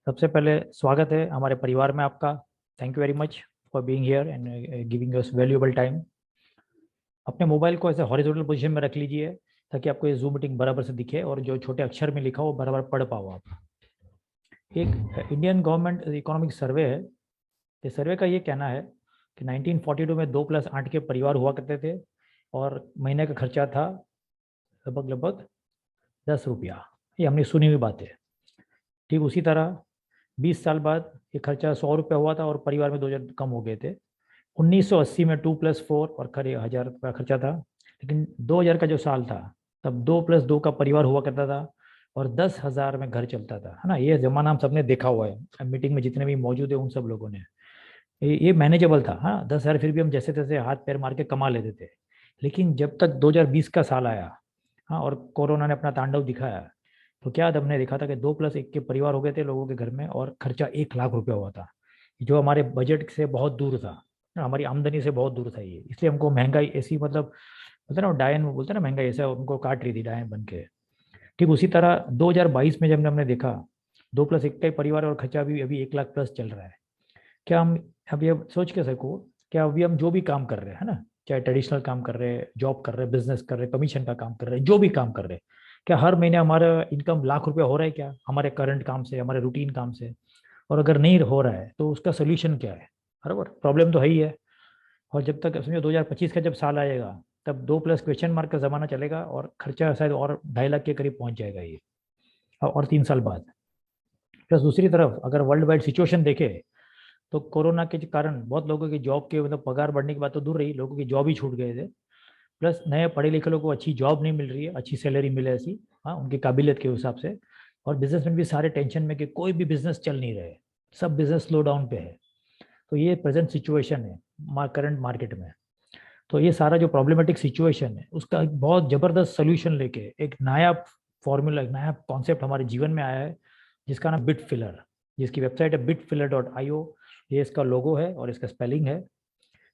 सबसे पहले स्वागत है हमारे परिवार में आपका। Thank you very much for being here and giving us valuable time. अपने मोबाइल को ऐसे हॉरिजॉन्टल पोजीशन में रख लीजिए ताकि आपको ये जूम मीटिंग बराबर से दिखे और जो छोटे अक्षर में लिखा हो बराबर पढ़ पाओ आप। एक इंडियन गवर्नमेंट इकोनॉमिक सर्वे है। ये सर्वे का ये कहना है कि 1942 में 2+8 के परिवार हुआ करते थे और महीने का खर्चा था लगभग लगभग 10 रुपया। ये हमने सुनी हुई बात है। ठीक उसी तरह 20 साल बाद ये खर्चा 100 रुपया हुआ था और परिवार में 2 जन कम हो गए थे। 1980 में 2+4 और खरे 1000 रुपया खर्चा था। लेकिन 2000 का जो साल था तब 2+2 का परिवार हुआ करता था और 10,000 में घर चलता था, है ना। ये जमाना हम सबने देखा हुआ है, मीटिंग में जितने भी मौजूद है उन सब लोगों ने। ये मैनेजेबल था। हाँ, 10,000 फिर भी हम जैसे तैसे हाथ पैर मार के कमा लेते थे। लेकिन जब तक 2020 का साल आया, हाँ, और कोरोना ने अपना तांडव दिखाया, तो क्या हमने देखा था कि 2+1 के परिवार हो गए थे लोगों के घर में और खर्चा 1 लाख रुपया हुआ था, जो हमारे बजट से बहुत दूर था, हमारी आमदनी से बहुत दूर था। ये इसलिए हमको महंगाई ऐसी, मतलब बोलते ना डायन, बोलते ना महंगाई ऐसा उनको काट रही थी डायन बन के। ठीक उसी तरह 2022 में जब हमने देखा 2+1 का परिवार और खर्चा भी अभी 1 लाख प्लस चल रहा है। क्या हम अब ये सोच के सको, क्या अभी हम जो भी काम कर रहे हैं, है ना, चाहे ट्रेडिशनल काम कर रहे हैं, जॉब कर रहे हैं, बिजनेस कर रहे हैं, कमीशन का काम कर रहे हैं, जो भी काम कर रहे हैं, क्या हर महीने हमारा इनकम लाख रुपया हो रहा है क्या हमारे करंट काम से, हमारे रूटीन काम से? और अगर नहीं हो रहा है तो उसका सोल्यूशन क्या है? बराबर, प्रॉब्लम तो है ही है। और जब तक समझो 2025 का जब साल आएगा तब 2+ क्वेश्चन मार्क का जमाना चलेगा और खर्चा शायद और 2.5 लाख के करीब पहुंच जाएगा ये, और 3 साल बाद। प्लस दूसरी तरफ अगर वर्ल्ड वाइड सिचुएशन देखे तो कोरोना के कारण बहुत लोगों की जॉब के, मतलब पगार बढ़ने की बात तो दूर रही, लोगों की जॉब ही छूट गए थे। प्लस नए पढ़े लिखे लोगों को अच्छी जॉब नहीं मिल रही है, अच्छी सैलरी मिले ऐसी, हाँ, उनकी काबिलियत के हिसाब से। और बिजनेसमैन भी सारे टेंशन में कि कोई भी बिजनेस चल नहीं रहे, सब बिजनेस स्लो डाउन पे है। तो ये प्रेजेंट सिचुएशन है करंट मार्केट में। तो ये सारा जो प्रॉब्लमेटिक सिचुएशन है उसका एक बहुत जबरदस्त सोल्यूशन लेके एक नया फॉर्मूला, एक नया कॉन्सेप्ट हमारे जीवन में आया है, जिसका नाम बिट फिलर, जिसकी वेबसाइट है bitfiller.io। ये इसका लोगो है और इसका स्पेलिंग है।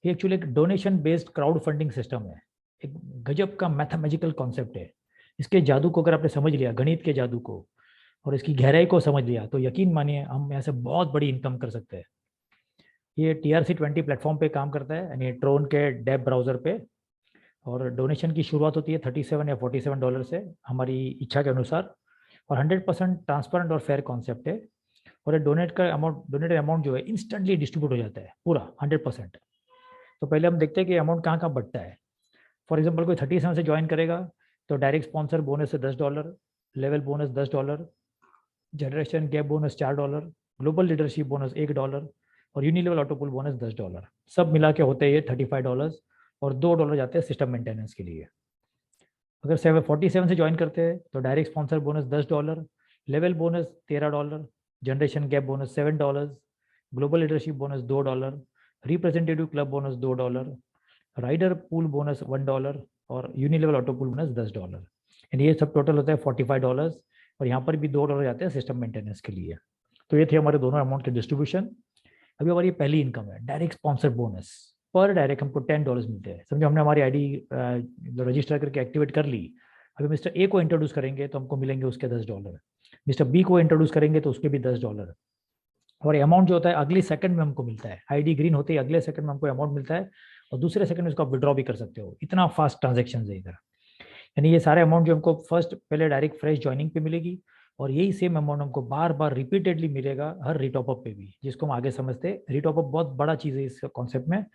ये एक्चुअली एक donation based crowd funding system है। एक गजब का मैथमेटिकल कॉन्सेप्ट है। इसके जादू को अगर आपने समझ लिया, गणित के जादू को, और इसकी गहराई को समझ लिया, तो यकीन मानिए हम यहाँ से बहुत बड़ी इनकम कर सकते हैं। ये TRC20 प्लेटफॉर्म पे काम करता है, यानी ट्रोन के डेब ब्राउजर पे। और डोनेशन की शुरुआत होती है 37 या $47 से, हमारी इच्छा के अनुसार। और 100% ट्रांसपेरेंट और फेयर कॉन्सेप्ट है। और ये डोनेटेड अमाउंट जो है इंस्टेंटली डिस्ट्रीब्यूट हो जाता है पूरा 100%। तो पहले हम देखते हैं कि अमाउंट कहाँ कहाँ बढ़ता है। फॉर एग्जाम्पल कोई 37 से ज्वाइन करेगा तो डायरेक्ट स्पॉन्सर बोनस से $10, level bonus $10, generation gap bonus $4, global leadership bonus $1 और यूनिलेवल ऑटोपुल बोनस $10। सब मिला के होते हैं ये $35, और $2 जाते हैं सिस्टम मेंटेनेंस के लिए। अगर 47 से ज्वाइन करते हैं तो direct sponsor bonus $10, level bonus $13, generation gap bonus $7, global leadership bonus $2, representative club bonus $2, rider pool bonus $1 और unilevel auto pool bonus $10। And ये सब टोटल होता है $45। और यहाँ पर भी $2 जाते हैं सिस्टम मेंटेनेंस के लिए। तो ये थे हमारे दोनों अमाउंट के डिस्ट्रीब्यूशन। अभी हमारी पहली इनकम है डायरेक्ट स्पॉन्सर बोनस। पर डायरेक्ट हमको $10 मिलते हैं। समझो हमने हमारी आईडी रजिस्टर करके एक्टिवेट कर ली। अभी मिस्टर ए को इंट्रोड्यूस करेंगे तो हमको मिलेंगे उसके $10। मिस्टर बी को इंट्रोड्यूस करेंगे तो उसके भी $10। और अमाउंट जो होता है अगले सेकंड में हमको मिलता है, आईडी ग्रीन होते ही अगले सेकंड में हमको अमाउंट मिलता है। और दूसरे सेकंड में उसको आप विड्रॉ भी कर सकते हो, इतना फास्ट ट्रांजेक्शन है इधर। यानी ये सारे अमाउंट जो हमको फर्स्ट पहले डायरेक्ट फ्रेश ज्वाइनिंग पे मिलेगी, और यही सेम अमाउंट हमको बार बार रिपीटेडली मिलेगा हर रिटॉपअप पे भी, जिसको हम आगे समझते हैं। रिटॉपअप बहुत बड़ा चीज़ है इस कॉन्सेप्ट में।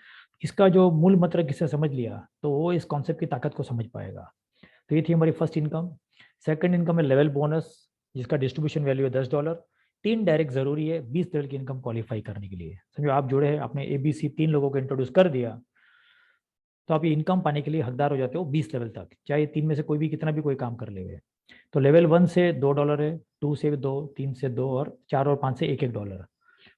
इसका जो मूल मंत्र किससे समझ लिया तो वो इस कॉन्सेप्ट की ताकत को समझ पाएगा। तो ये थी हमारी फर्स्ट इनकम। सेकंड इनकम है लेवल बोनस, जिसका डिस्ट्रीब्यूशन वैल्यू है $10। 3 डायरेक्ट जरूरी है 20 लेवल की इनकम क्वालिफाई करने के लिए। समझो आप जुड़े हैं, आपने ABC 3 लोगों को इंट्रोड्यूस कर दिया, तो आप ये इनकम पाने के लिए हकदार हो जाते हो 20 लेवल तक, चाहे 3 में से कोई भी कितना भी कोई काम कर ले। तो लेवल 1 से $2 है, 2 से 2, 3 से 2 और 4 और 5 से $1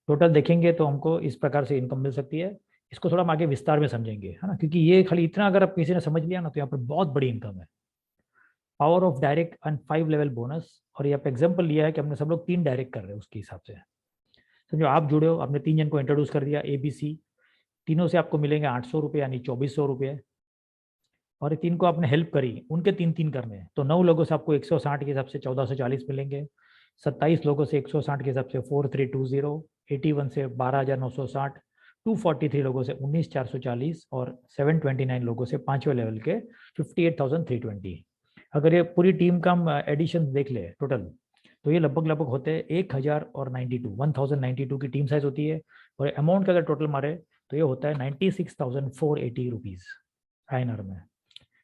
टोटल देखेंगे तो हमको इस प्रकार से इनकम मिल सकती है। इसको थोड़ा हम आगे विस्तार में समझेंगे, है ना, क्योंकि ये खाली इतना अगर आप किसी ने समझ लिया ना तो यहाँ पर बहुत बड़ी इनकम है। Power of direct and 5 level bonus. और ये आप एग्जाम्पल लिया है कि हमने सब लोग 3 डायरेक्ट कर रहे हैं उसके हिसाब से। समझो आप जुड़े हो, आपने 3 जन को इंट्रोड्यूस कर दिया ABC, तीनों से आपको मिलेंगे $800 यानी $2400। और ये 3 को आपने हेल्प करी, उनके 3 3 करने हैं तो 9 लोगों से आपको 160 के हिसाब से 1440 मिलेंगे। 27 लोगों से 160 के हिसाब से 4320, 81 से 12,960, 243 लोगों से 19,440 और 729 लोगों से पांचवें लेवल के 58,320। अगर ये पूरी टीम का हम एडिशन देख ले टोटल, तो ये लगभग लगभग होते हैं 1092 की टीम साइज होती है। और अमाउंट का अगर टोटल मारे तो ये होता है 96,480 रुपीज़ आईएनआर में।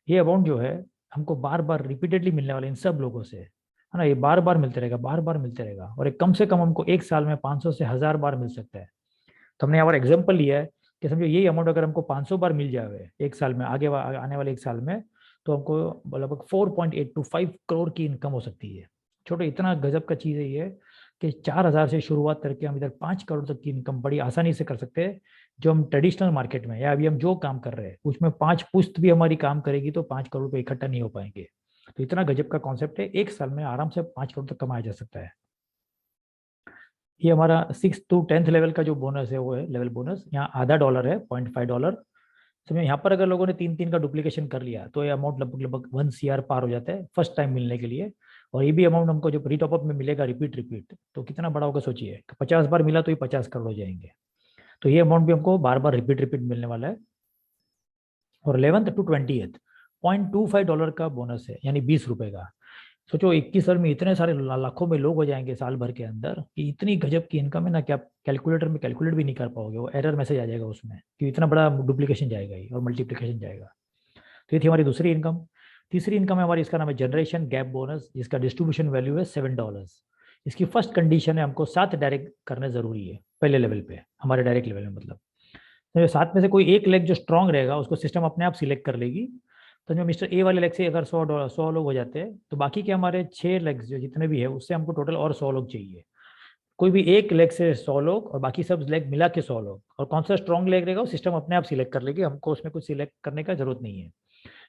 ये अमाउंट जो है हमको बार बार रिपीटेडली मिलने वाले इन सब लोगों से, है ना, ये बार बार मिलते रहेगा, बार बार मिलते रहेगा। और एक कम से कम हमको एक साल में 500 से 1000 बार मिल सकता है। तो हमने यहाँ पर एग्जाम्पल लिया है कि समझो यही अमाउंट अगर हमको 500 बार मिल जाए एक साल में, आने वाले एक साल में, तो हमको लगभग 4.825 करोड़ की इनकम हो सकती है। छोटे इतना गजब का चीज़ है ये कि 4000 से शुरुआत करके हम इधर 5 करोड़ तक की इनकम बड़ी आसानी से कर सकते हैं। जो हम ट्रेडिशनल मार्केट में या अभी हम जो काम कर रहे हैं उसमें 5 पुश्त भी हमारी काम करेगी तो 5 करोड़ रुपये इकट्ठा नहीं हो पाएंगे। तो इतना गजब का कॉन्सेप्ट है, एक साल में आराम से 5 करोड़ तक कमाया जा सकता है। ये हमारा 6 to 10th लेवल का जो बोनस है वो है लेवल बोनस। यहाँ आधा डॉलर है, $0.5। समझो यहाँ पर अगर लोगों ने 3 का डुप्लीकेशन कर लिया तो ये अमाउंट लगभग लगभग 1 CR पार हो जाता है फर्स्ट टाइम मिलने के लिए। और ये भी अमाउंट हमको जो रीटॉपअप में मिलेगा रिपीट रिपीट, तो कितना बड़ा होगा सोचिए, 50 बार मिला तो ये 50 करोड़ हो जाएंगे। तो ये अमाउंट भी हमको बार बार रिपीट रिपीट मिलने वाला है। और 11th to 20th $0.25 का बोनस है, यानी 20 रुपए का। सोचो 21 साल में इतने सारे लाखों में लोग हो जाएंगे साल भर के अंदर कि इतनी गजब की इनकम है ना कि आप कैलकुलेटर में कैलकुलेट भी नहीं कर पाओगे, वो एरर मैसेज आ जाएगा उसमें कि इतना बड़ा डुप्लीकेशन जाएगा ही और मल्टीप्लिकेशन जाएगा। तो ये थी हमारी दूसरी इनकम। तीसरी इनकम है हमारी, इसका नाम है जनरेशन गैप बोनस, जिसका डिस्ट्रीब्यूशन वैल्यू है $7। इसकी फर्स्ट कंडीशन है हमको 7 डायरेक्ट करने जरूरी है पहले लेवल पे, हमारे डायरेक्ट लेवल में। मतलब तो 7 में से कोई एक लेग जो स्ट्रांग रहेगा उसको सिस्टम अपने आप सिलेक्ट कर लेगी। तो जो मिस्टर ए वाले लेग से अगर 100 लोग हो जाते हैं तो बाकी के हमारे 6 लेग्स जो जितने भी है उससे हमको टोटल और 100 लोग चाहिए। कोई भी एक लेग से 100 लोग और बाकी सब लेग मिला के 100 लोग, और कौन सा स्ट्रांग लेग रहेगा वो सिस्टम अपने आप सिलेक्ट कर लेगी, हमको उसमें कुछ सिलेक्ट करने का जरूरत नहीं है।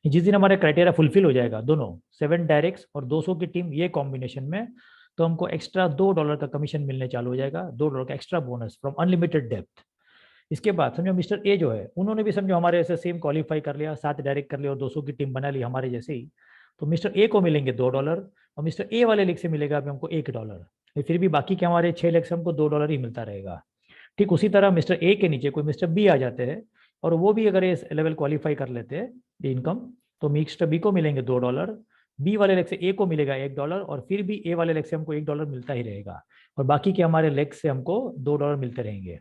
जिस दिन हमारे क्राइटेरिया फुलफिल हो जाएगा दोनों 7 डायरेक्ट्स और 200 की टीम ये कॉम्बिनेशन में, तो हमको एक्स्ट्रा $2 का कमीशन मिलने चालू हो जाएगा, $2 का extra bonus from unlimited depth. इसके बाद समझो मिस्टर ए जो है उन्होंने भी समझो हमारे ऐसे सेम क्वालिफाई कर लिया, 7 डायरेक्ट कर लिया और 200 की टीम बना ली हमारे जैसे ही, तो मिस्टर ए को मिलेंगे $2 और मिस्टर ए वाले लेग से मिलेगा अभी हमको $1। फिर भी बाकी के हमारे 6 लेग से हमको $2 ही मिलता रहेगा। ठीक उसी तरह मिस्टर ए के नीचे कोई मिस्टर बी आ जाते हैं और वो भी अगर इस लेवल क्वालिफाई कर लेते हैं इनकम, तो मिस्टर बी को मिलेंगे $2, बी वाले लेग से ए को मिलेगा $1 और फिर भी ए वाले लेग से हमको $1 मिलता ही रहेगा और बाकी के हमारे लेग से हमको $2 मिलते रहेंगे।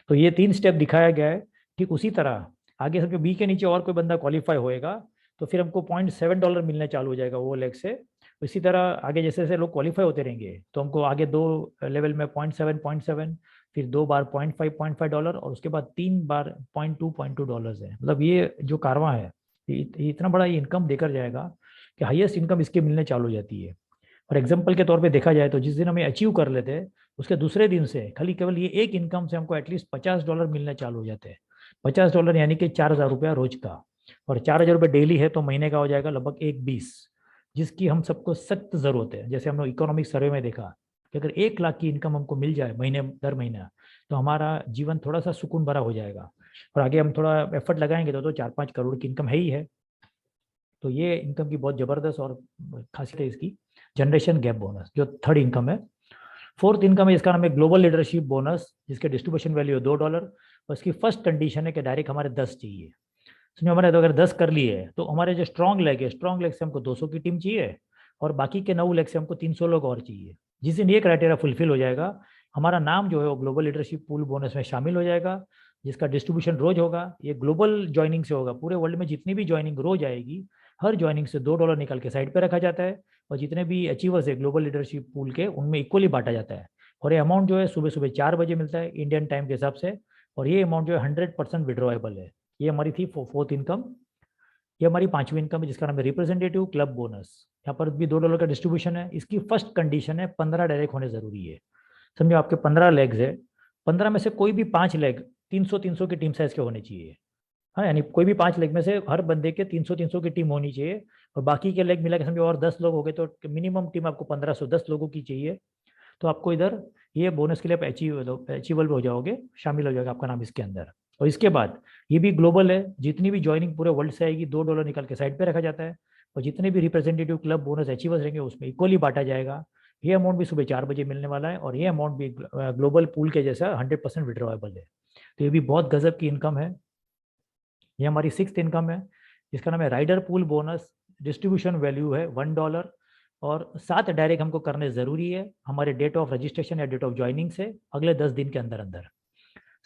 तो ये 3 स्टेप दिखाया गया है। ठीक उसी तरह आगे समझो बी के नीचे और कोई बंदा क्वालिफाई होएगा तो फिर हमको $0.7 मिलने चालू हो जाएगा वो लेग से। इसी तरह आगे जैसे जैसे लोग क्वालिफाई होते रहेंगे तो हमको आगे 2 लेवल में 0.7, फिर 2 बार $0.5 और उसके बाद 3 बार $0.2 है। मतलब ये जो कारवां है ये इतना बड़ा ये इनकम देकर जाएगा कि हाईएस्ट इनकम इसके मिलने चालू हो जाती है। और एग्जाम्पल के तौर पे देखा जाए तो जिस दिन हमें अचीव कर लेते हैं उसके दूसरे दिन से खाली केवल ये एक इनकम से हमको एटलीस्ट $50 मिलने चालू हो जाते हैं। $50 यानी कि 4000 रुपया रोज का, और 4000 रुपये डेली है तो महीने का हो जाएगा लगभग 120, जिसकी हम सबको सख्त जरूरत है। जैसे हम लोग इकोनॉमिक सर्वे में देखा कि अगर 1 लाख की इनकम हमको मिल जाए महीने दर महीना तो हमारा जीवन थोड़ा सा सुकून भरा हो जाएगा। और आगे हम थोड़ा एफर्ट लगाएंगे तो 4-5 करोड़ की इनकम है ही है। तो ये इनकम की बहुत जबरदस्त और खासियत है इसकी, जनरेशन गैप बोनस जो थर्ड इनकम है। फोर्थ इनकम है, इसका नाम है ग्लोबल लीडरशिप बोनस, जिसके डिस्ट्रीब्यूशन वैल्यू है $2 और इसकी फर्स्ट कंडीशन है कि डायरेक्ट हमारे 10 चाहिए। समझो हमारे तो अगर 10 कर लिए तो हमारे जो स्ट्रॉन्ग लेग है, स्ट्रॉन्ग लेग से हमको 200 की टीम चाहिए और बाकी के 9 लेग से हमको 300 लोग और चाहिए। जिस दिन ये क्राइटेरिया फुलफिल हो जाएगा हमारा नाम जो है वो ग्लोबल लीडरशिप पूल बोनस में शामिल हो जाएगा, जिसका डिस्ट्रीब्यूशन रोज होगा। ये ग्लोबल ज्वाइनिंग से होगा, पूरे वर्ल्ड में जितनी भी ज्वाइनिंग रोज आएगी हर ज्वाइनिंग से $2 निकाल के साइड पे रखा जाता है और जितने भी अचीवर्स है ग्लोबल लीडरशिप पूल के उनमें इक्वली बांटा जाता है। और ये अमाउंट जो है सुबह सुबह 4 बजे मिलता है इंडियन टाइम के हिसाब से, और ये अमाउंट जो है 100% विड्रॉएबल है। ये हमारी थी फोर्थ इनकम। ये हमारी पांचवी इनकम है जिसका नाम है रिप्रेजेंटेटिव क्लब बोनस। यहाँ पर भी $2 का डिस्ट्रीब्यूशन है। इसकी फर्स्ट कंडीशन है 15 डायरेक्ट होने जरूरी है। समझो आपके 15 लेग्स है, 15 में से कोई भी 5 लेग 300-300 की टीम साइज के होने चाहिए। हाँ, यानी कोई भी 5 लेग में से हर बंदे के 300-300 की टीम होनी चाहिए और बाकी के लेग मिला के समझो और 10 लोग हो गए तो मिनिमम टीम आपको 1510 लोगों की चाहिए। तो आपको इधर ये बोनस के लिए आप अचीवेबल हो जाओगे, शामिल हो जाएगा आपका नाम इसके अंदर। और इसके बाद ये भी ग्लोबल है, जितनी भी ज्वाइनिंग पूरे वर्ल्ड से आएगी $2 निकाल के साइड पे रखा जाता है और जितने भी रिप्रेजेंटेटिव क्लब बोनस अचीवर्स रहेंगे उसमें इक्वली बांटा जाएगा। ये अमाउंट भी सुबह 4 बजे मिलने वाला है, और ये अमाउंट भी ग्लोबल पूल के जैसा 100% विड्रॉएबल है। तो ये भी बहुत गजब की इनकम है। ये हमारी सिक्स्थ इनकम है, जिसका नाम है rider pool bonus. Distribution value है $1, और 7 डायरेक्ट हमको करने ज़रूरी है हमारे डेट ऑफ रजिस्ट्रेशन या डेट ऑफ ज्वाइनिंग से अगले 10 दिन के अंदर अंदर।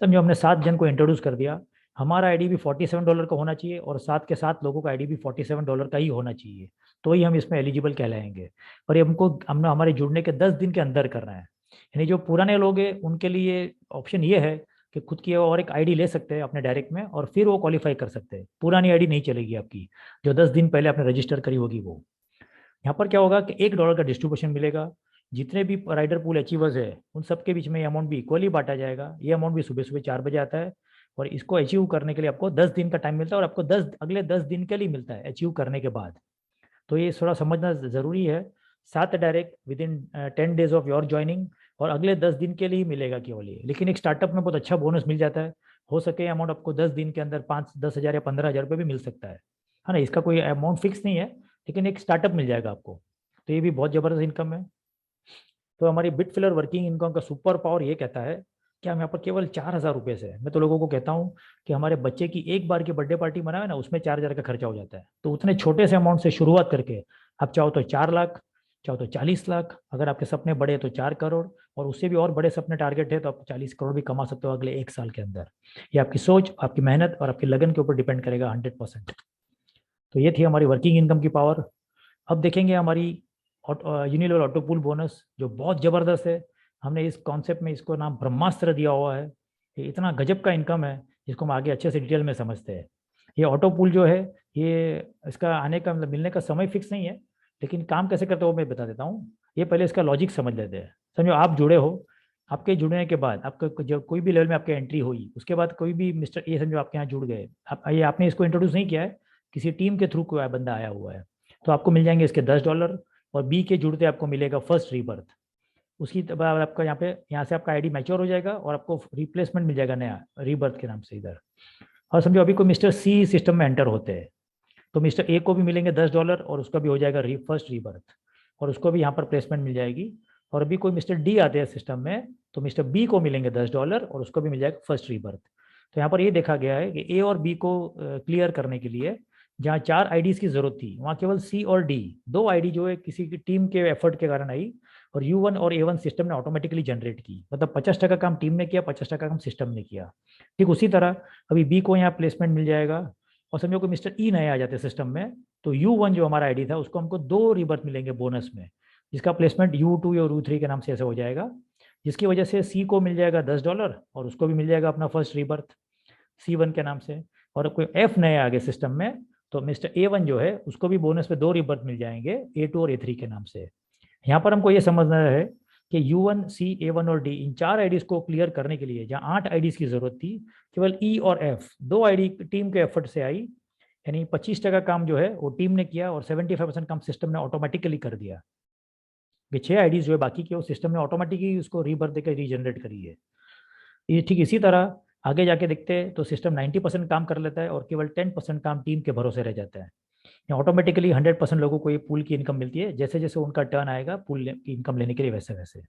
समझो हमने 7 जन को इंट्रोड्यूस कर दिया, हमारा आईडी भी $47 का होना चाहिए, और 7 के 7 लोगों का आईडी भी $47 का ही होना चाहिए, तो ही हम इसमें एलिजिबल कहलाएंगे। और ये हमको हमने हमारे जुड़ने के 10 दिन के अंदर करना है। यानी जो पुराने लोग हैं उनके लिए ऑप्शन ये है कि खुद की और एक आईडी ले सकते हैं अपने डायरेक्ट में, और फिर वो क्वालिफाई कर सकते हैं। पुरानी आईडी नहीं चलेगी आपकी, जो 10 दिन पहले आपने रजिस्टर करी होगी वो। यहाँ पर क्या होगा कि $1 का डिस्ट्रीब्यूशन मिलेगा। जितने भी राइडर पूल अचीवर्स है उन सबके बीच में ये अमाउंट भी इक्वली बांटा जाएगा। ये अमाउंट भी सुबह सुबह 4 बजे आता है, और इसको अचीव करने के लिए आपको 10 दिन का टाइम मिलता है, और आपको अगले 10 दिन के लिए मिलता है अचीव करने के बाद। तो ये थोड़ा समझना ज़रूरी है। 7 direct with in 10 days of your joining, और अगले 10 दिन के लिए ही मिलेगा केवल ये। लेकिन एक स्टार्टअप में बहुत अच्छा बोनस मिल जाता है। हो सके अमाउंट आपको 10 दिन के अंदर 5-10 हज़ार या 15 हज़ार रुपये भी मिल सकता है ना। इसका कोई अमाउंट फिक्स नहीं है, लेकिन एक स्टार्टअप मिल जाएगा आपको। तो ये भी बहुत ज़बरदस्त इनकम है। तो हमारी बिटफिलर वर्किंग इनकम का सुपर पावर ये कहता है कि हम यहाँ पर केवल 4,000 रुपये से, मैं तो लोगों को कहता हूँ कि हमारे बच्चे की एक बार की बर्थडे पार्टी मनावे ना, उसमें 4,000 का खर्चा हो जाता है। तो उतने छोटे से अमाउंट से शुरुआत करके आप चाहो तो 4 लाख, चाहो तो 40 लाख, अगर आपके सपने बड़े हैं तो 4 करोड़, और उससे भी और बड़े सपने टारगेट है तो आप 40 करोड़ भी कमा सकते हो अगले 1 साल के अंदर। ये आपकी सोच, आपकी मेहनत और आपकी लगन के ऊपर डिपेंड करेगा 100%। तो ये थी हमारी वर्किंग इनकम की पावर। अब देखेंगे हमारी यूनिलेवल ऑटो पूल बोनस, जो बहुत ज़बरदस्त है। हमने इस कॉन्सेप्ट में इसको नाम ब्रह्मास्त्र दिया हुआ है। ये इतना गजब का इनकम है जिसको हम आगे अच्छे से डिटेल में समझते हैं। ये ऑटो पूल जो है, ये इसका आने का मतलब मिलने का समय फिक्स नहीं है, लेकिन काम कैसे करते हो मैं बता देता हूँ। ये पहले इसका लॉजिक समझ लेते हैं। समझो आप जुड़े हो, आपके जुड़ने के बाद आपका जब कोई भी लेवल में आपकी एंट्री हुई, उसके बाद कोई भी मिस्टर ए समझो आपके यहाँ जुड़ गए। आप ये आपने इसको इंट्रोड्यूस नहीं किया है, किसी टीम के थ्रू कोई बंदा आया हुआ है, तो आपको मिल जाएंगे इसके $10, और बी के जुड़ते आपको मिलेगा फर्स्ट रीबर्थ। उसकी बाद आपका यहाँ से आपका आईडी मैच्योर हो जाएगा, और आपको रिप्लेसमेंट मिल जाएगा नया रीबर्थ के नाम से इधर। और समझो अभी कोई मिस्टर सी सिस्टम में एंटर होते हैं, तो मिस्टर ए को भी मिलेंगे $10, और उसका भी हो जाएगा फर्स्ट रीबर्थ, और उसको भी यहाँ पर प्लेसमेंट मिल जाएगी। और अभी कोई मिस्टर डी आते हैं सिस्टम में, तो मिस्टर बी को मिलेंगे $10, और उसको भी मिल जाएगा फर्स्ट रीबर्थ। तो यहाँ पर ये देखा गया है कि ए और बी को क्लियर करने के लिए जहाँ 4 आईडीज की जरूरत थी, वहाँ केवल सी और डी 2 आईडी जो है किसी की टीम के एफर्ट के कारण आई, और U1 और A1 सिस्टम ने ऑटोमेटिकली जनरेट की। मतलब 50% काम टीम ने किया, 50% काम सिस्टम ने किया। ठीक उसी तरह अभी बी को यहाँ प्लेसमेंट मिल जाएगा, और समझो कि मिस्टर ई नए आ जाते सिस्टम में, तो U1 जो हमारा आईडी था उसको हमको 2 रिबर्थ मिलेंगे बोनस में, जिसका प्लेसमेंट U2 या U3 के नाम से ऐसे हो जाएगा, जिसकी वजह से सी को मिल जाएगा $10, और उसको भी मिल जाएगा अपना फर्स्ट रिबर्थ C1 के नाम से। और कोई एफ नए आगे सिस्टम में, तो मिस्टर A1 जो है उसको भी बोनस पे 2 रिबर्थ मिल जाएंगे A2 और A3 के नाम से। यहाँ पर हमको ये समझना है कि U1, C, A1 और D इन 4 आईडीज को क्लियर करने के लिए जहाँ 8 आईडीज की जरूरत थी, केवल E और F 2 आईडी टीम के एफर्ट से आई। यानी 25% काम जो है वो टीम ने किया, और 75% काम सिस्टम ने ऑटोमेटिकली कर दिया। ये 6 आईडीज जो है बाकी के, वो सिस्टम ने ऑटोमेटिकली उसको रीबर्थ देकर रीजनरेट करी है। ये ठीक इसी तरह आगे जाके देखते हैं तो सिस्टम 90% काम कर लेता है, और केवल 10% काम टीम के भरोसे रह जाता है। ऑटोमेटिकली 100% लोगों को ये पूल की इनकम मिलती है, जैसे जैसे उनका टर्न आएगा पूल की इनकम लेने के लिए वैसे वैसे।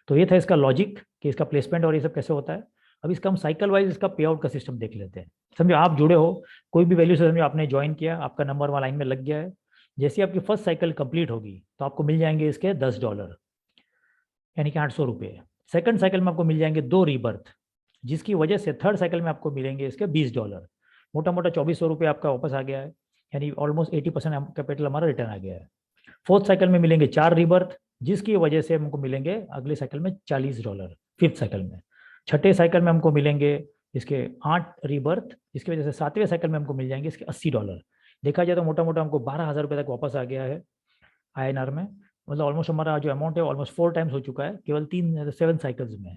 तो ये था इसका लॉजिक कि इसका प्लेसमेंट और ये सब कैसे होता है। अब इसका हम साइकिल वाइज इसका पे आउट का सिस्टम देख लेते हैं। समझो आप जुड़े हो कोई भी वैल्यू से, समझो आपने ज्वाइन किया, आपका नंबर वहाँ लाइन में लग गया है। जैसे आपकी फर्स्ट साइकिल कंप्लीट होगी तो आपको मिल जाएंगे इसके $10, यानी कि 800 रुपये। सेकंड साइकिल में आपको मिल जाएंगे 2 रीबर्थ, जिसकी वजह से थर्ड साइकिल में आपको मिलेंगे इसके $20। मोटा मोटा 2400 रुपये आपका वापस आ गया है, यानी ऑलमोस्ट 80% कैपिटल हमारा रिटर्न आ गया है। फोर्थ साइकिल में मिलेंगे 4 रीबर्थ, जिसकी वजह से हमको मिलेंगे अगले साइकिल में $40 फिफ्थ साइकिल में। छठे साइकिल में हमको मिलेंगे इसके 8 रीबर्थ, जिसकी वजह से 7वें साइकिल में हमको मिल जाएंगे इसके $80। देखा जाए तो मोटा मोटा हमको 12,000 रुपये तक वापस आ गया है INR में। मतलब ऑलमोस्ट हमारा जो अमाउंट है ऑलमोस्ट 4 टाइम्स हो चुका है केवल 7 साइकिल्स में।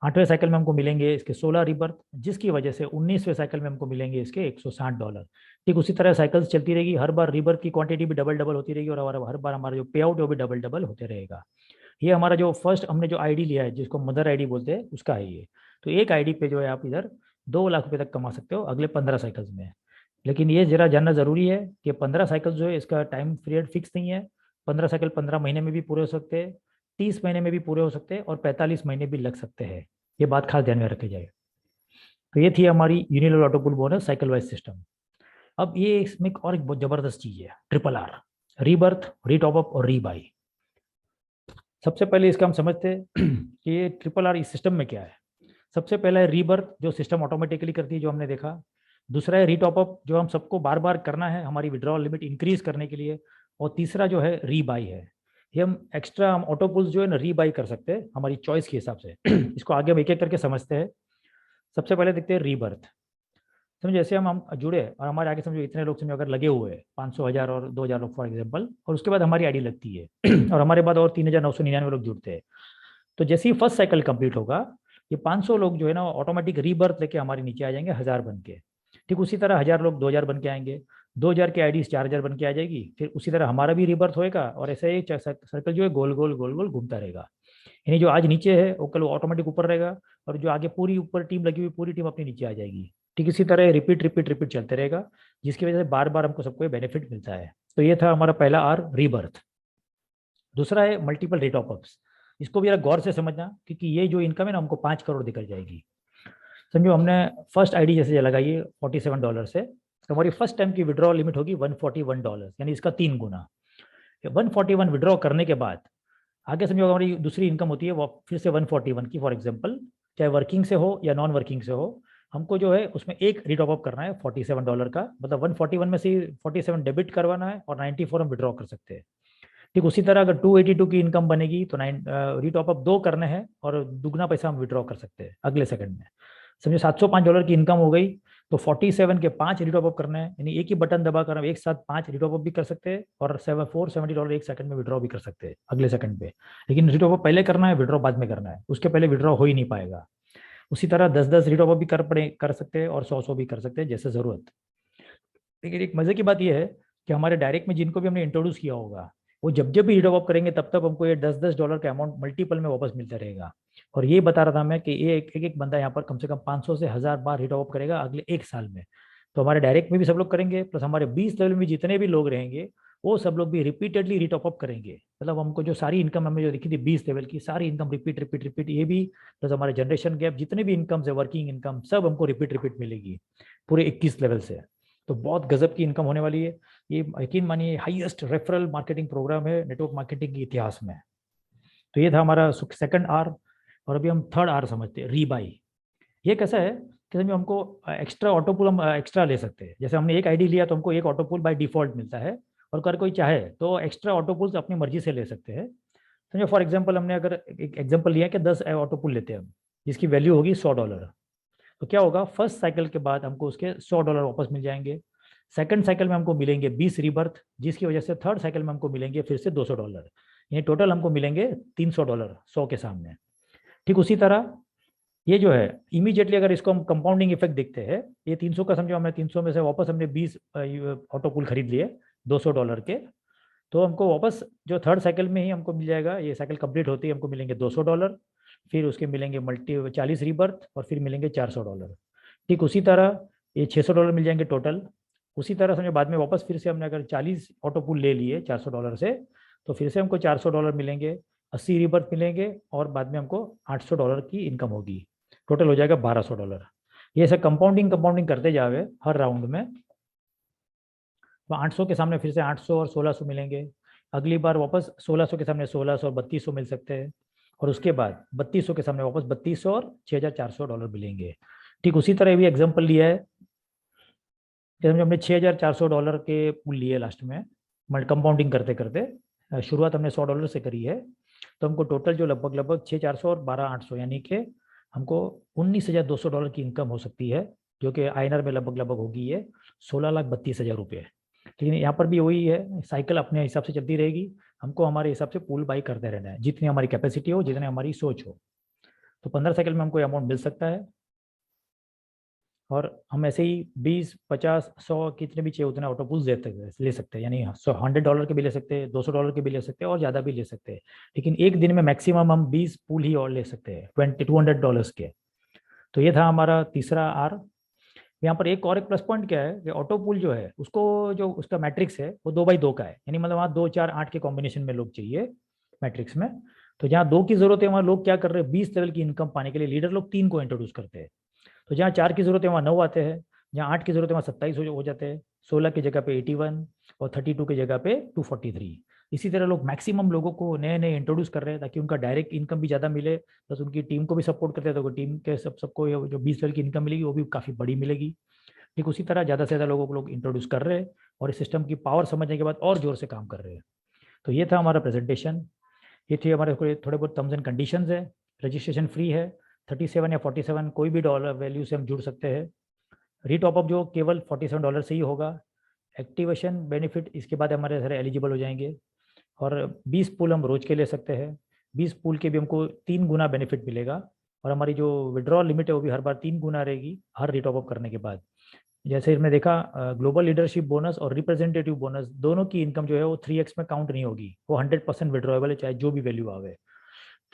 8वें साइकिल में हमको मिलेंगे इसके 16 रिबर्थ, जिसकी वजह से 19वें साइकिल में हमको मिलेंगे इसके $160। ठीक उसी तरह साइकिल्स चलती रहेगी, हर बार रिबर्थ की क्वांटिटी भी डबल डबल होती रहेगी, और हर बार हमारा जो पे आउट है वो भी डबल डबल होते रहेगा। ये हमारा जो फर्स्ट हमने जो आईडी लिया है जिसको मदर आईडी बोलते हैं उसका है ये। तो एक आईडी पे जो है आप इधर 2 लाख रुपए तक कमा सकते हो अगले 15 साइकिल्स में। लेकिन ये जरा जानना जरूरी है कि 15 साइकिल्स जो है इसका टाइम पीरियड फिक्स नहीं है, 15 साइकिल 15 महीने में भी पूरे हो सकते हैं, 30 महीने में भी पूरे हो सकते हैं और 45 महीने भी लग सकते हैं। ये बात खास ध्यान में रखी जाए। तो ये थी हमारी यूनिलेवल ऑटो पुल बोनस साइकिल वाइज सिस्टम। अब ये इसमें और एक बहुत जबरदस्त चीज है, ट्रिपल आर, रीबर्थ, रीटॉपअप और रीबाई। सबसे पहले इसका हम समझते हैं कि ये ट्रिपल आर इस सिस्टम में क्या है। सबसे पहला है रीबर्थ, जो सिस्टम ऑटोमेटिकली करती है, जो हमने देखा। दूसरा है रीटॉपअप, जो हम सबको बार बार करना है हमारी विड्रॉल लिमिट इंक्रीज करने के लिए। और तीसरा जो है रीबाई है, ये हम एक्स्ट्रा हम ऑटो पुल्स जो है ना रीबाई कर सकते हैं हमारी चॉइस के हिसाब से। इसको आगे हम एक एक करके समझते हैं। सबसे पहले देखते हैं रीबर्थ। समझो जैसे हम जुड़े और हमारे आगे समझो इतने लोग समझो अगर लगे हुए हैं, 500 1000 और 2000 लोग फॉर एग्जांपल, और उसके बाद हमारी आईडी लगती है और हमारे बाद और 3999 लोग जुड़ते हैं। तो जैसे ही फर्स्ट साइकिल कंप्लीट होगा, ये 500 लोग जो है ना ऑटोमेटिक रीबर्थ लेके हमारे नीचे आ जाएंगे 1000 बन के। ठीक उसी तरह 1000 लोग 2000 बन के आएंगे, 2000 की आईडी 4000 बन के आ जाएगी, फिर उसी तरह हमारा भी रीबर्थ होएगा और ऐसे ही सर्कल जो है गोल गोल गोल गोल घूमता रहेगा। यानी जो आज नीचे है वो कल ऑटोमेटिक ऊपर रहेगा, और जो आगे पूरी ऊपर टीम लगी हुई पूरी टीम अपनी नीचे आ जाएगी। ठीक इसी तरह रिपीट रिपीट रिपीट चलते रहेगा, जिसकी वजह से बार बार हमको सबको बेनिफिट मिलता है। तो ये था हमारा पहला आर, रीबर्थ। दूसरा है मल्टीपल रेट ऑफ अप्स। इसको भी जरा गौर से समझना, क्योंकि ये जो इनकम है ना हमको 5 करोड़ निकल जाएगी। समझो हमने फर्स्ट आईडी जैसे लगाई है $47 से, तो हमारी फर्स्ट टाइम की विड्रॉ लिमिट होगी $141, यानी इसका 3 गुना। 141 विड्रॉ करने के बाद आगे समझो हमारी दूसरी इनकम होती है वो फिर से 141 की, फॉर एग्जांपल चाहे वर्किंग से हो या नॉन वर्किंग से हो, हमको जो है उसमें एक रिटॉप अप करना है $47 का, मतलब 141 में से 47 डेबिट करवाना है और 94 हम विड्रॉ कर सकते हैं। ठीक उसी तरह अगर 282 की इनकम बनेगी तो रिटॉप अप 2 करने हैं और दुगना पैसा हम विड्रॉ कर सकते हैं अगले सेकंड में। समझो $705 की इनकम हो गई, तो 47 के 5 रिटॉप अप करने हैं, यानी एक ही बटन दबा कर हम एक साथ 5 रिटॉप अप भी कर सकते हैं और $470 एक सेकंड में विड्रॉ भी कर सकते हैं अगले सेकंड पे। लेकिन रिटॉप अप पहले करना है, विड्रॉ बाद में करना है, उसके पहले विड्रॉ हो ही नहीं पाएगा। उसी तरह 10-10 रिटॉप अप भी कर सकते हैं और 100-100 भी कर सकते हैं जैसे जरूरत। लेकिन एक मजे की बात यह है कि हमारे डायरेक्ट में जिनको भी हमने इंट्रोड्यूस किया होगा, वो जब जब भी रिटॉप अप करेंगे तब तब हमको ये $10-10 का अमाउंट मल्टीपल में वापस मिलता रहेगा। और ये बता रहा था मैं कि ये एक बंदा यहाँ पर कम से कम 500 से 1000 बार रिटॉप अप करेगा अगले एक साल में। तो हमारे डायरेक्ट में भी सब लोग करेंगे, प्लस हमारे 20 लेवल में जितने भी लोग रहेंगे वो सब लोग भी रिपीटेडली रिटॉप अप करेंगे। मतलब हमको जो सारी इनकम हमें जो दिखी थी 20 लेवल की, सारी इनकम रिपीट रिपीट रिपीट, ये भी प्लस हमारे जनरेशन गैप जितने भी इनकम है वर्किंग इनकम सब हमको रिपीट रिपीट मिलेगी पूरे 21 लेवल से। तो बहुत गजब की इनकम होने वाली है। ये यकीन मानिए हाईएस्ट रेफरल मार्केटिंग प्रोग्राम है नेटवर्क मार्केटिंग के इतिहास में। तो ये था हमारा सेकंड आर। और अभी हम थर्ड आर समझते हैं, रीबाई। ये कैसा है कि समझो हमको एक्स्ट्रा ऑटो पुल हम एक्स्ट्रा ले सकते हैं। जैसे हमने एक आईडी लिया तो हमको एक ऑटो पुल बाय डिफॉल्ट मिलता है, और अगर कोई चाहे तो एक्स्ट्रा ऑटो पुल्स अपनी मर्जी से ले सकते हैं। समझो फॉर एग्जाम्पल हमने अगर एक एग्जाम्पल लिया कि 10 ऑटो पुल लेते हैं हम, जिसकी वैल्यू होगी $100। तो क्या होगा, फर्स्ट साइकिल के बाद हमको उसके $100 वापस मिल जाएंगे। सेकंड साइकिल में हमको मिलेंगे 20 रीबर्थ, जिसकी वजह से थर्ड साइकिल में हमको मिलेंगे फिर से $200। ये टोटल हमको मिलेंगे $300 100 के सामने। ठीक उसी तरह ये जो है इमीडिएटली अगर इसको हम कंपाउंडिंग इफेक्ट देखते हैं, ये 300 का समझो हमने 300 में से वापस हमने 20 ऑटो पुल खरीद लिए $200 के, तो हमको वापस जो थर्ड साइकिल में ही हमको मिल जाएगा, ये साइकिल कंप्लीट होती है हमको मिलेंगे $200, फिर उसके मिलेंगे 40 रीबर्थ और फिर मिलेंगे $400। ठीक उसी तरह ये $600 मिल जाएंगे टोटल। उसी तरह समझो बाद में वापस फिर से हमने अगर 40 ऑटो पुल ले लिए $400 से, तो फिर से हमको $400 मिलेंगे, 80 रीबर्थ मिलेंगे और बाद में हमको $800 की इनकम होगी। टोटल हो जाएगा $1200। ये ऐसे कंपाउंडिंग कंपाउंडिंग करते जावे हर राउंड में, तो 800 के सामने फिर से 800 और 1600 मिलेंगे। अगली बार वापस 1600 के सामने 1600 और 3200 मिल सकते हैं, और उसके बाद 3200 के सामने वापस 3200 और $6400 मिलेंगे। ठीक उसी तरह भी एग्जाम्पल लिया है, जैसे हमने $6400 के पुल लिए लास्ट में कंपाउंडिंग करते करते, शुरुआत हमने $100 से करी है, तो हमको टोटल जो लगभग लगभग 6400 और 12800 यानी कि हमको $19,200 की इनकम हो सकती है, जो कि आईएनआर में लगभग लगभग होगी ये 16,32,000 रुपये। लेकिन यहाँ पर भी वही है, साइकिल अपने हिसाब से चलती रहेगी, हमको हमारे हिसाब से पुल बाई करते रहना है, जितनी हमारी कैपेसिटी हो, जितनी हमारी सोच हो। तो 15 साइकिल में हमको अमाउंट मिल सकता है, और हम ऐसे ही 20, 50, 100 कितने भी चाहिए उतने ऑटो पुल्स ले सकते हैं, यानी $100 के भी ले सकते हैं, $200 के भी ले सकते हैं और ज़्यादा भी ले सकते हैं। लेकिन एक दिन में मैक्सिमम हम 20 पुल ही और ले सकते हैं $200 के। तो ये था हमारा तीसरा आर। यहाँ पर एक और एक प्लस पॉइंट क्या है कि ऑटो पूल जो है उसको जो उसका मैट्रिक्स है वो 2x2 का है, यानी मतलब वहाँ 2 4 8 के कॉम्बिनेशन में लोग चाहिए मैट्रिक्स में। तो जहाँ 2 की जरूरत है वहाँ लोग क्या कर रहे हैं, 20 लेवल की इनकम पाने के लिए लीडर लोग 3 को इंट्रोड्यूस करते हैं। तो जहाँ 4 की जरूरत है वहाँ 9 आते हैं, जहाँ 8 की जरूरत है वहाँ 27 हो जाते हैं, 16 की जगह पे 81 और 32 की जगह पे 243। इसी तरह लोग मैक्सिमम लोगों को नए नए इंट्रोड्यूस कर रहे हैं ताकि उनका डायरेक्ट इनकम भी ज़्यादा मिले, प्लस उनकी टीम को भी सपोर्ट करते हैं तो टीम के सबको जो 20 लेवल की इनकम मिलेगी वो भी काफ़ी बड़ी मिलेगी। ठीक उसी तरह ज़्यादा से ज़्यादा लोगों को लोग इंट्रोड्यूस कर रहे हैं और इस सिस्टम की पावर समझने के बाद और जोर से काम कर रहे हैं। तो ये था हमारा प्रेजेंटेशन। ये थी हमारे थोड़े बहुत टर्म्स एंड कंडीशंस है। रजिस्ट्रेशन फ्री है, 37 या 47 कोई भी डॉलर वैल्यू से हम जुड़ सकते हैं। रीटॉपअप जो केवल $47 से ही होगा। एक्टिवेशन बेनिफिट इसके बाद हमारे सारे एलिजिबल हो जाएंगे और 20 पुल हम रोज के ले सकते हैं। 20 पुल के भी हमको 3 गुना बेनिफिट मिलेगा और हमारी जो विड्रॉल लिमिट है वो भी हर बार 3 गुना रहेगी हर रीटॉपअप करने के बाद। जैसे हमने देखा ग्लोबल लीडरशिप बोनस और रिप्रेजेंटेटिव बोनस दोनों की इनकम जो है वो 3x में काउंट नहीं होगी, वो 100% विड्रॉएबल है चाहे जो भी वैल्यू आवे।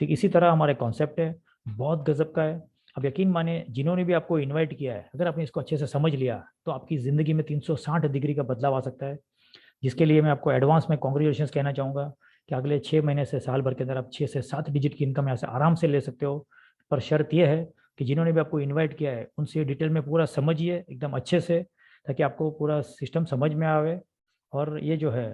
ठीक इसी तरह हमारे कॉन्सेप्ट है, बहुत गजब का है। अब यकीन माने जिन्होंने भी आपको इनवाइट किया है, अगर आपने इसको अच्छे से समझ लिया तो आपकी ज़िंदगी में 360 डिग्री का बदलाव आ सकता है, जिसके लिए मैं आपको एडवांस में कॉन्ग्रेचुलेशन कहना चाहूँगा कि अगले 6 महीने से साल भर के अंदर आप 6 से 7 डिजिट की इनकम यहाँ से आराम से ले सकते हो। पर शर्त यह है कि जिन्होंने भी आपको इन्वाइट किया है उनसे डिटेल में पूरा समझिए एकदम अच्छे से, ताकि आपको पूरा सिस्टम समझ में आवे और ये जो है